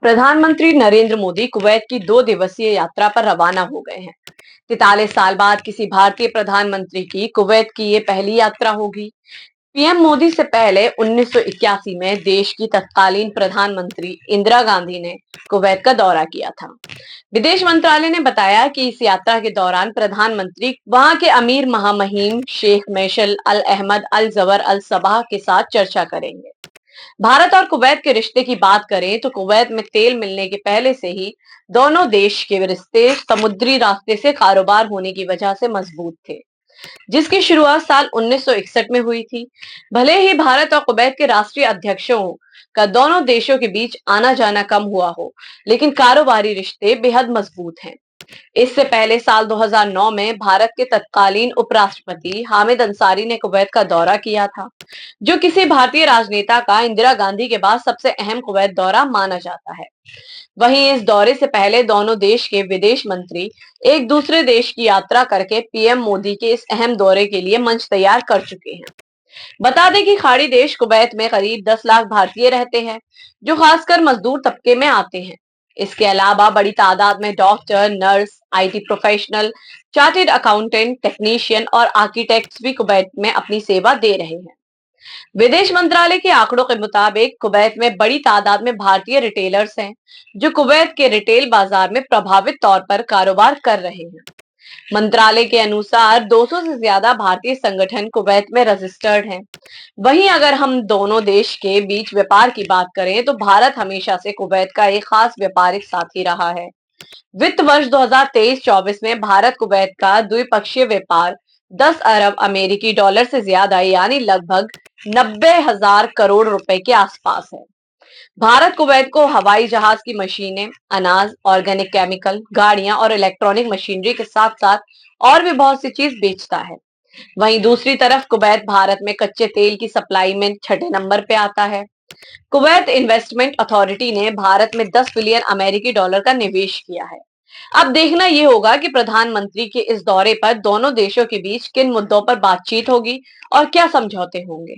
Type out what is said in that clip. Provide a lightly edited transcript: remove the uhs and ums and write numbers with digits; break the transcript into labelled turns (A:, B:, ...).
A: प्रधानमंत्री नरेंद्र मोदी कुवैत की 2 दिवसीय यात्रा पर रवाना हो गए हैं। 43 साल बाद किसी भारतीय प्रधानमंत्री की कुवैत की ये पहली यात्रा होगी। पीएम मोदी से पहले 1981 में देश की तत्कालीन प्रधानमंत्री इंदिरा गांधी ने कुवैत का दौरा किया था। विदेश मंत्रालय ने बताया कि इस यात्रा के दौरान प्रधानमंत्री वहां के अमीर महामहिम शेख मैशल अल अहमद अल जबर अल सबाह के साथ चर्चा करेंगे। भारत और कुवैत के रिश्ते की बात करें तो कुवैत में तेल मिलने के पहले से ही दोनों देश के रिश्ते समुद्री रास्ते से कारोबार होने की वजह से मजबूत थे, जिसकी शुरुआत साल 1961 में हुई थी। भले ही भारत और कुवैत के राष्ट्रीय अध्यक्षों का दोनों देशों के बीच आना जाना कम हुआ हो, लेकिन कारोबारी रिश्ते बेहद मजबूत हैं। इससे पहले साल 2009 में भारत के तत्कालीन उपराष्ट्रपति हामिद अंसारी ने कुवैत का दौरा किया था, जो किसी भारतीय राजनेता का इंदिरा गांधी के बाद सबसे अहम कुवैत दौरा माना जाता है। वहीं इस दौरे से पहले दोनों देश के विदेश मंत्री एक दूसरे देश की यात्रा करके पीएम मोदी के इस अहम दौरे के लिए मंच तैयार कर चुके हैं। बता दें कि खाड़ी देश कुवैत में करीब 10 लाख भारतीय रहते हैं, जो खासकर मजदूर तबके में आते हैं। इसके अलावा बड़ी तादाद में doctor, nurse, IT professional, chartered accountant, technician और आर्किटेक्ट्स भी कुवैत में अपनी सेवा दे रहे हैं। विदेश मंत्रालय के आंकड़ों के मुताबिक कुवैत में बड़ी तादाद में भारतीय रिटेलर्स हैं, जो कुवैत के रिटेल बाजार में प्रभावित तौर पर कारोबार कर रहे हैं। मंत्रालय के अनुसार 200 से ज्यादा भारतीय संगठन कुवैत में रजिस्टर्ड हैं। वहीं अगर हम दोनों देश के बीच व्यापार की बात करें तो भारत हमेशा से कुवैत का एक खास व्यापारिक साथी रहा है। वित्त वर्ष 2023-24 में भारत कुवैत का द्विपक्षीय व्यापार 10 अरब अमेरिकी डॉलर से ज्यादा यानी लगभग 90,000 करोड़ रुपए के आसपास है। भारत कुवैत को हवाई जहाज की मशीनें, अनाज, ऑर्गेनिक केमिकल, गाड़ियां और इलेक्ट्रॉनिक मशीनरी के साथ साथ और भी बहुत सी चीज बेचता है। वहीं दूसरी तरफ कुवैत भारत में कच्चे तेल की सप्लाई में छठे नंबर पे आता है। कुवैत इन्वेस्टमेंट अथॉरिटी ने भारत में 10 बिलियन अमेरिकी डॉलर का निवेश किया है। अब देखना यह होगा कि प्रधानमंत्री के इस दौरे पर दोनों देशों के बीच किन मुद्दों पर बातचीत होगी और क्या समझौते होंगे।